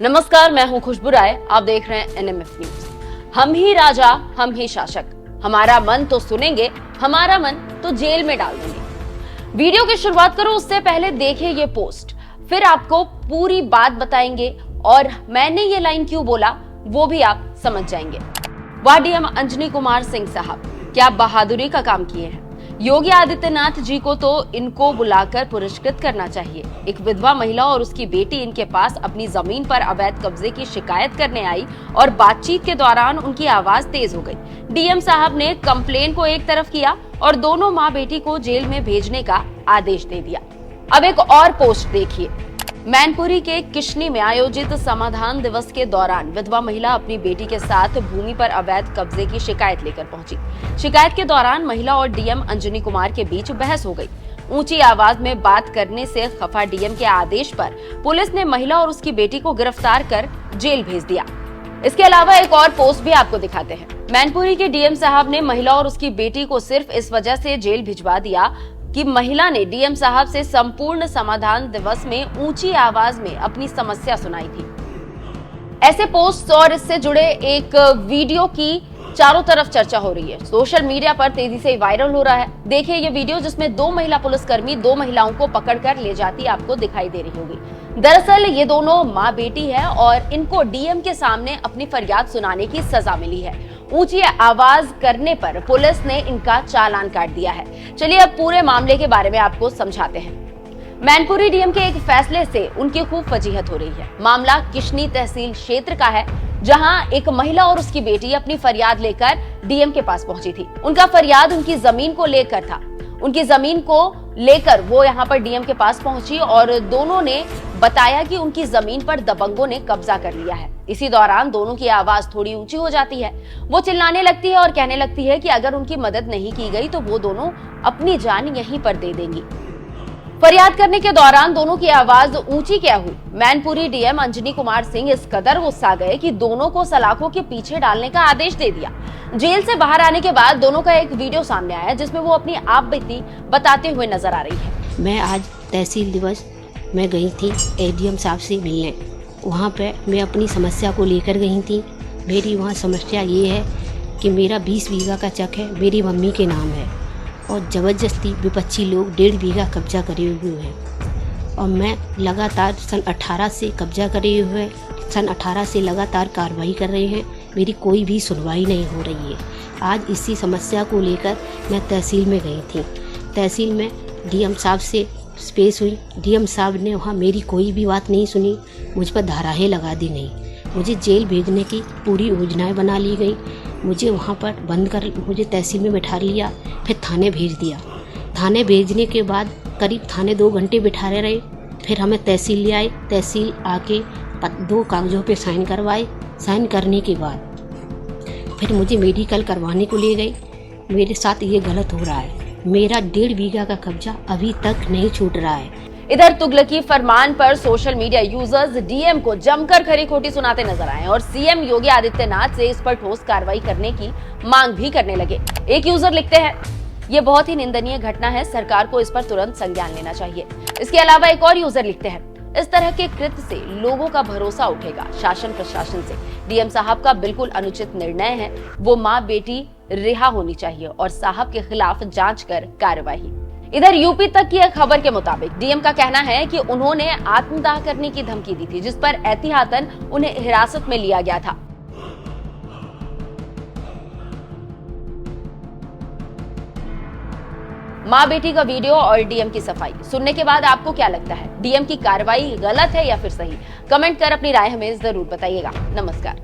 नमस्कार, मैं हूं खुशबू राय। आप देख रहे हैं एनएमएफ न्यूज। हम ही राजा, हम ही शासक, हमारा मन तो सुनेंगे, हमारा मन तो जेल में डाल देंगे। वीडियो की शुरुआत करो उससे पहले देखिए ये पोस्ट, फिर आपको पूरी बात बताएंगे और मैंने ये लाइन क्यों बोला वो भी आप समझ जाएंगे। वाह डीएम अंजनी कुमार सिंह साहब, क्या बहादुरी का काम किए हैं। योगी आदित्यनाथ जी को तो इनको बुलाकर पुरस्कृत करना चाहिए। एक विधवा महिला और उसकी बेटी इनके पास अपनी जमीन पर अवैध कब्जे की शिकायत करने आई और बातचीत के दौरान उनकी आवाज तेज हो गई। डीएम साहब ने कंप्लेन को एक तरफ किया और दोनों माँ बेटी को जेल में भेजने का आदेश दे दिया। अब एक और पोस्ट देखिए। मैनपुरी के किशनी में आयोजित समाधान दिवस के दौरान विधवा महिला अपनी बेटी के साथ भूमि पर अवैध कब्जे की शिकायत लेकर पहुंची। शिकायत के दौरान महिला और डीएम अंजनी कुमार के बीच बहस हो गई। ऊंची आवाज में बात करने से खफा डीएम के आदेश पर पुलिस ने महिला और उसकी बेटी को गिरफ्तार कर जेल भेज दिया। इसके अलावा एक और पोस्ट भी आपको दिखाते हैं। मैनपुरी के डीएम साहब ने महिला और उसकी बेटी को सिर्फ इस वजह से जेल भिजवा दिया कि महिला ने डीएम साहब से संपूर्ण समाधान दिवस में ऊंची आवाज में अपनी समस्या सुनाई थी। ऐसे पोस्ट और इससे जुड़े एक वीडियो की चारों तरफ चर्चा हो रही है। सोशल मीडिया पर तेजी से वायरल हो रहा है। देखिए ये वीडियो जिसमें दो महिला पुलिसकर्मी दो महिलाओं को पकड़कर ले जाती आपको दिखाई दे रही होगी। दरअसल ये दोनों माँ बेटी है और इनको डीएम के सामने अपनी फरियाद सुनाने की सजा मिली है। ऊंची आवाज करने पर पुलिस ने इनका चालान काट दिया है। चलिए अब पूरे मामले के बारे में आपको समझाते हैं। मैनपुरी डीएम के एक फैसले से उनकी खूब फजीहत हो रही है। मामला किशनी तहसील क्षेत्र का है, जहां एक महिला और उसकी बेटी अपनी फरियाद लेकर डीएम के पास पहुंची थी। उनका फरियाद उनकी जमीन को लेकर था। उनकी जमीन को लेकर वो यहाँ पर डीएम के पास पहुंची और दोनों ने बताया कि उनकी जमीन पर दबंगों ने कब्जा कर लिया है। इसी दौरान दोनों की आवाज थोड़ी ऊंची हो जाती है। वो चिल्लाने लगती है और कहने लगती है कि अगर उनकी मदद नहीं की गई तो वो दोनों अपनी जान यहीं पर दे देंगी। फरियाद करने के दौरान दोनों की आवाज ऊंची क्या हुई। मैनपुरी डीएम अंजनी कुमार सिंह इस कदर गुस्सा गए कि दोनों को सलाखों के पीछे डालने का आदेश दे दिया। जेल से बाहर आने के बाद दोनों का एक वीडियो सामने आया जिसमें वो अपनी आप बीती बताते हुए नजर आ रही है। मैं आज तहसील दिवस में गई थी एडीएम साहब से मिलने। वहाँ पे मैं अपनी समस्या को लेकर गई थी। मेरी वहाँ समस्या ये है कि मेरा 20 बीघा का चक है, मेरी मम्मी के नाम है और ज़बरदस्ती विपक्षी लोग 1.5 बीघा कब्जा करे हुए हैं और मैं लगातार सन 18 से कब्जा करे हुए, सन 18 से लगातार कार्रवाई कर रहे हैं। मेरी कोई भी सुनवाई नहीं हो रही है। आज इसी समस्या को लेकर मैं तहसील में गई थी। तहसील में डीएम साहब से पेश हुई। डीएम साहब ने वहाँ मेरी कोई भी बात नहीं सुनी, मुझ पर धाराएं लगा दी गई। मुझे जेल भेजने की पूरी योजनाएं बना ली गई। मुझे वहाँ पर बंद कर मुझे तहसील में बैठा लिया, फिर थाने भेज दिया। थाने भेजने के बाद करीब थाने 2 घंटे बिठाए रहे। फिर हमें तहसील ले आए। तहसील आके 2 कागज़ों पे साइन करवाए। साइन करने के बाद फिर मुझे मेडिकल करवाने को ले गए। मेरे साथ ये गलत हो रहा है। मेरा 1.5 बीघा का कब्जा अभी तक नहीं छूट रहा है। इधर तुगलकी फरमान पर सोशल मीडिया यूजर्स डीएम को जमकर खरी खोटी सुनाते नजर आए और सीएम योगी आदित्यनाथ से इस पर ठोस कार्रवाई करने की मांग भी करने लगे। एक यूजर लिखते हैं, ये बहुत ही निंदनीय घटना है, सरकार को इस पर तुरंत संज्ञान लेना चाहिए। इसके अलावा एक और यूजर लिखते हैं, इस तरह के कृत्य से लोगों का भरोसा उठेगा शासन प्रशासन से। डीएम साहब का बिल्कुल अनुचित निर्णय है। वो माँ बेटी रिहा होनी चाहिए और साहब के खिलाफ जांच कर कार्रवाई। इधर यूपी तक की एक खबर के मुताबिक डीएम का कहना है कि उन्होंने आत्मदाह करने की धमकी दी थी, जिस पर एहतियातन उन्हें हिरासत में लिया गया था। माँ बेटी का वीडियो और डीएम की सफाई सुनने के बाद आपको क्या लगता है? डीएम की कार्रवाई गलत है या फिर सही? कमेंट कर अपनी राय हमें जरूर बताइएगा। नमस्कार।